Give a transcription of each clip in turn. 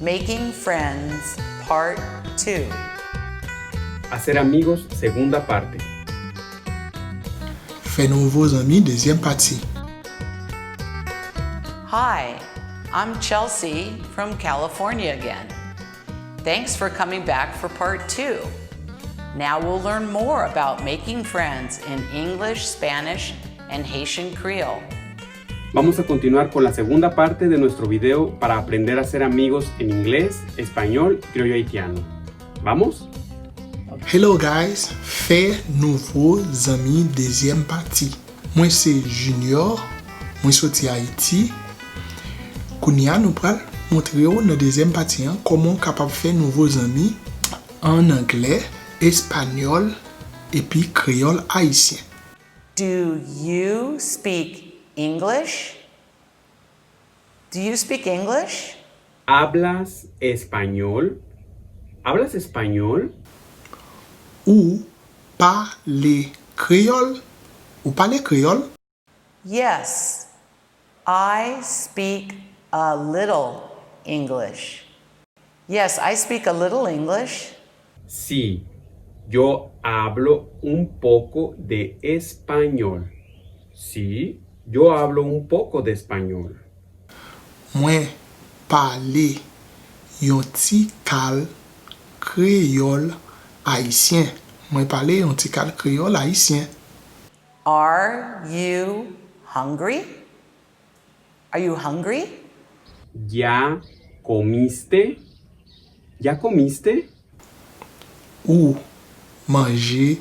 Making Friends, Part 2. Hacer amigos, segunda parte. Faire nouveaux amis, deuxième partie. Hi, I'm Chelsea from California again. Thanks for coming back for Part 2. Now we'll learn more about making friends in English, Spanish, and Haitian Creole. Vamos a continuar con la segunda parte de nuestro video para aprender a ser amigos en inglés, español y criollo haitiano. ¿Vamos? Hello guys, faire nouveaux amis, deuxième partie. Moi c'est Junior, moi sorti Haïti. Kounia nous pral montrer dans la deuxième partie comment capable faire nouveaux amis en anglais, espagnol et puis créole haïtien. Do you speak English? Do you speak English? ¿Hablas español? ¿Hablas español? Ou parler créole? Ou parler créole? Yes, I speak a little English. Yes, I speak a little English. Sí, yo hablo un poco de español. Sí, yo hablo un poco de español. Moi parler yon ti kal créole haïtien. Moi parler yon ti kal créole haïtien. Are you hungry? Are you hungry? ¿Ya comiste? ¿Ya comiste? Ou manger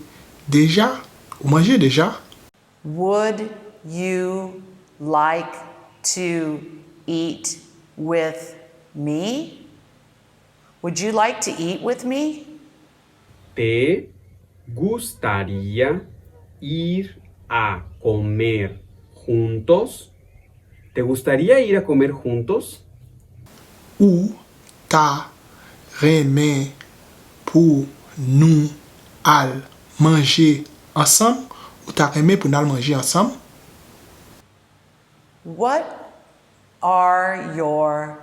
déjà? Ou manger déjà? Would you like to eat with me? Would you like to eat with me? ¿Te gustaría ir a comer juntos? ¿Te gustaría ir a comer juntos? Ou ta remè pour nous al manger ensemble? Ou ta remè pour nous al manger ensemble? What are your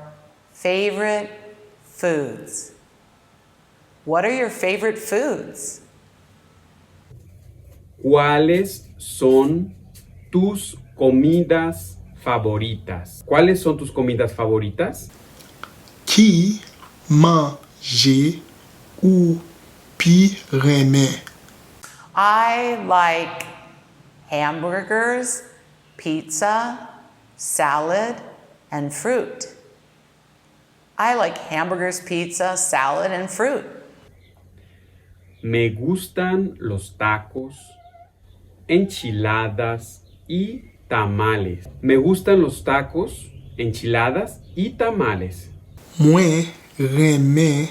favorite foods? What are your favorite foods? ¿Cuáles son tus comidas favoritas? ¿Cuáles son tus comidas favoritas? Qui manger ou pi remè? I like hamburgers, pizza, salad, and fruit. I like hamburgers, pizza, salad, and fruit. Me gustan los tacos, enchiladas y tamales. Me gustan los tacos, enchiladas y tamales. Moi remè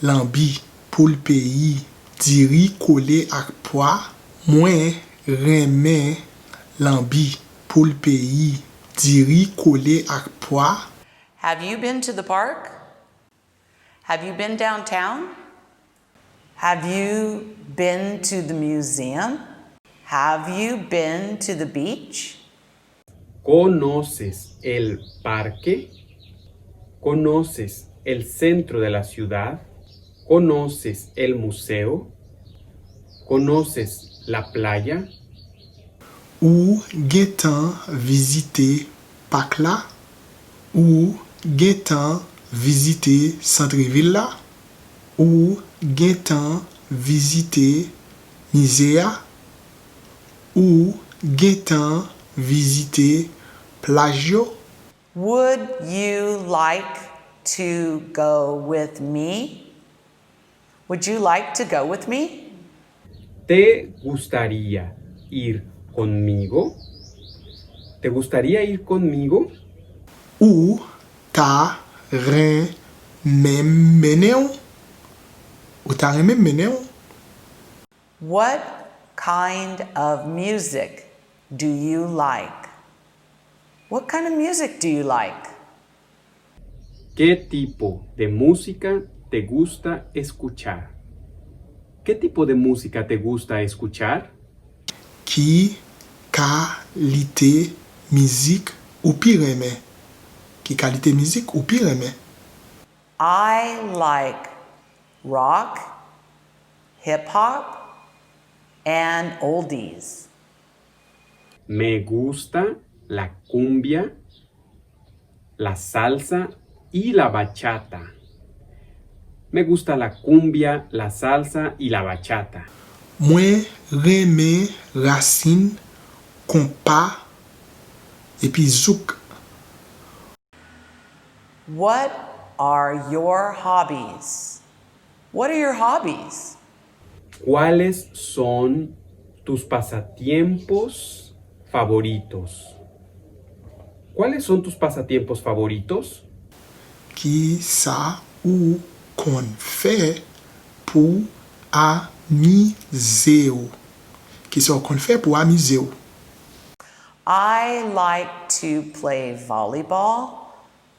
lambi pou l'peyi diri kole ak poa. Moi remè lambi pou l'peyi diri kole ak poa. Have you been to the park? Have you been downtown? Have you been to the museum? Have you been to the beach? ¿Conoces el parque? ¿Conoces el centro de la ciudad? ¿Conoces el museo? ¿Conoces la playa? Ou gen tan vizite pak la? Ou gen tan vizite Centreville la? Ou gen tan vizite Misea? Ou gen tan vizite plaj yo? Would you like to go with me? Would you like to go with me? ¿Te gustaría ir conmigo? ¿Te gustaría ir conmigo? Ou ta remè mene ou? Ou ta remè mene ou? What kind of music do you like? What kind of music do you like? ¿Qué tipo de música te gusta escuchar? ¿Qué tipo de música te gusta escuchar? Ki kalite mizik ou pi remè? Ki kalite mizik ou pi remè? I like rock, hip hop, and oldies. Me gusta la cumbia, la salsa y la bachata. Me gusta la cumbia, la salsa y la bachata. Mwen reme racine, compas, epi zouk. What are your hobbies? What are your hobbies? ¿Cuáles son tus pasatiempos favoritos? ¿Cuáles son tus pasatiempos favoritos? Ki sa ou kon fè pou amize ou. Ki sa ou kon fè pou amize ou. I like to play volleyball,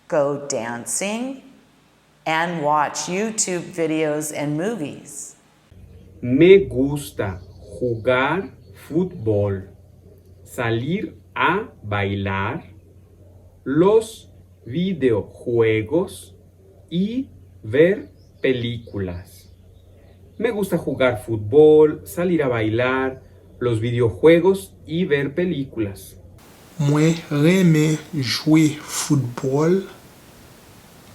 go dancing, and watch YouTube videos and movies. Me gusta jugar fútbol, salir a bailar, los videojuegos y ver películas. Me gusta jugar fútbol, salir a bailar, los videojuegos y ver películas. Mwen reme jwe football,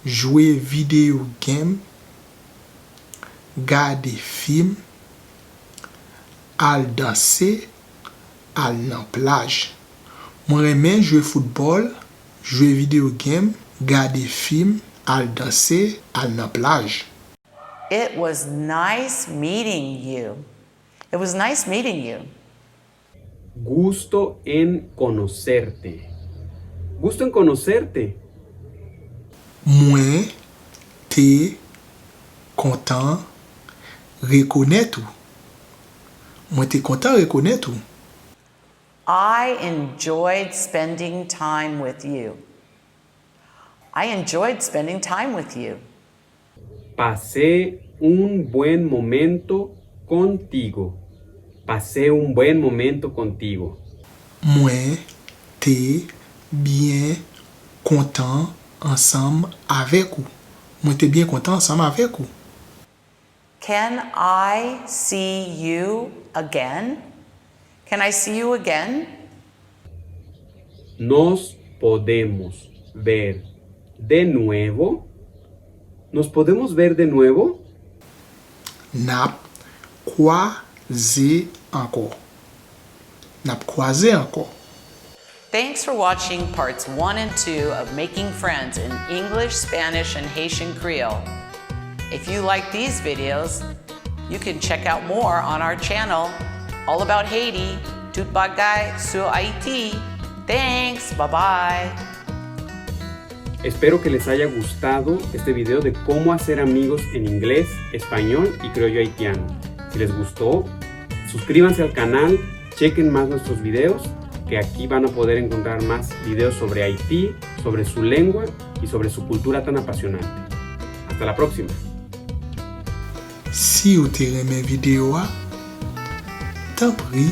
jwe video game, gade film, al danse, al nan plaj. Mwen reme jwe football, jwe video game, gade film, al danse, al nan plaj. It was nice meeting you. It was nice meeting you. Gusto en conocerte. Gusto en conocerte. Mwen te kontan rekonet ou. Mwen te kontan rekonet ou. I enjoyed spending time with you. I enjoyed spending time with you. Pasé un buen momento contigo. Pasé un buen momento contigo. Mwen te bien kontan ansam avek ou. Mwen te bien kontan ansam avek ou. Can I see you again? Can I see you again? Nos podemos ver de nuevo. ¿Nos podemos ver de nuevo? Nap kwaze anko. Nap kwaze anko. Thanks for watching parts 1 and 2 of Making Friends in English, Spanish, and Haitian Creole. If you like these videos, you can check out more on our channel, all about Haiti, tout bagay sur Haiti. Thanks, bye-bye. Espero que les haya gustado este video de cómo hacer amigos en inglés, español y criollo haitiano. Si les gustó, suscríbanse al canal, chequen más nuestros videos, que aquí van a poder encontrar más videos sobre Haití, sobre su lengua y sobre su cultura tan apasionante. Hasta la próxima. Si ou te reme video a, tan pri,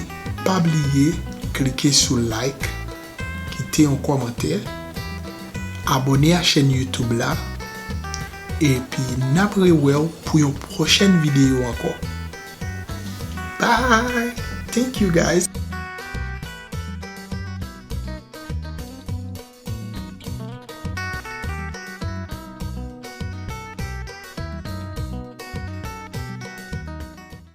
pa bliye, klike sou like, kite yon komenter, abone a chen YouTube la, epi napre wew pou yon prochen video anko. Bye! Thank you guys!